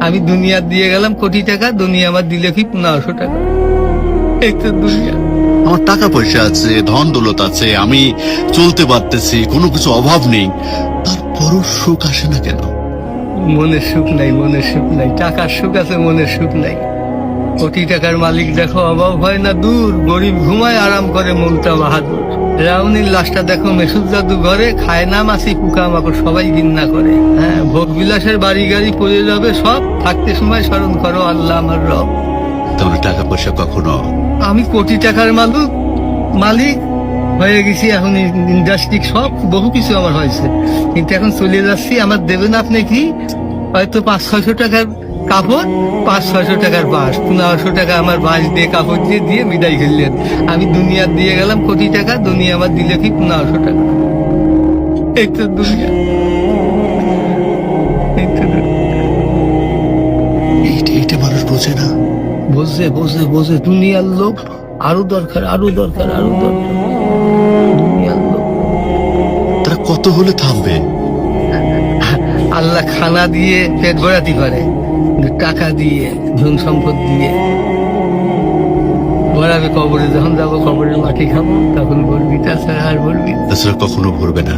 আমি দুনিয়া দিয়ে গেলাম কোটি টাকা, দুনিয়া আমার দিলে কি 1500 টাকা। এই তো দুনিয়া। আমার টাকা পয়সা আছে, ধন দৌলত আছে, আমি চলতে পারতেছি, কোনো কিছু অভাব নেই, তারপরও সুখ আসে না কেন? মনের সুখ নাই, মনের সুখ নাই। টাকার সুখ আছে, মনের সুখ নাই। কোটি টাকার মালিক দেখো, অভাব হয় না দূর, গরিব ঘুমায় আরাম করে মনটা বাহাদুর। রাউনির লাশটা দেখো মেসুদ জাদু ঘরে, খায় না মাছি পোকা মাকড় সবাই ঘৃণা করে। হ্যাঁ, ভোগ বিলাসের বাড়ি গাড়ি পড়ে যাবে সব, থাকতে সময় স্মরণ করো আল্লাহ আমার রব। তাহলে টাকা পয়সা কখনো আমি কোটি টাকার মালিক হয়ে গেছি, এখন ইন্ডাস্ট্রি সব বহু কিছু আমার হয়েছে, কিন্তু এখন চলে যাচ্ছি। আমার দেবেন আপনি কি হয়তো 500-600 টাকার কাপড়, 500-600 টাকার বাঁশ, 1500 টাকা আমার বাঁশ দিয়ে কাপড় দিয়ে বিদায় খেললেন। আমি দুনিয়া দিয়ে গেলাম কোটি টাকা, দুনিয়া আমার দিলে কি 1500 টাকা। এই তো দুনিয়া, এই তো দুনিয়া। এইটা মানুষ বোঝে না। বোঝে বোঝে বোঝে, দুনিয়ার লোক আরো দরকার, আরো দরকার, আরো দরকার। দুনিয়ার লোক তারা কত হলে থামবে? আল্লাহ খানা দিয়ে পেট ভরাতে পারে, কিন্তু টাকা দিয়ে, ধন সম্পদ দিয়ে ভরাবে কবরে। যখন যাবো কবরের মাটি খাবো, তখন বলবি, তাছাড়া আর বলবি। তাছাড়া কখনো ভরবে না।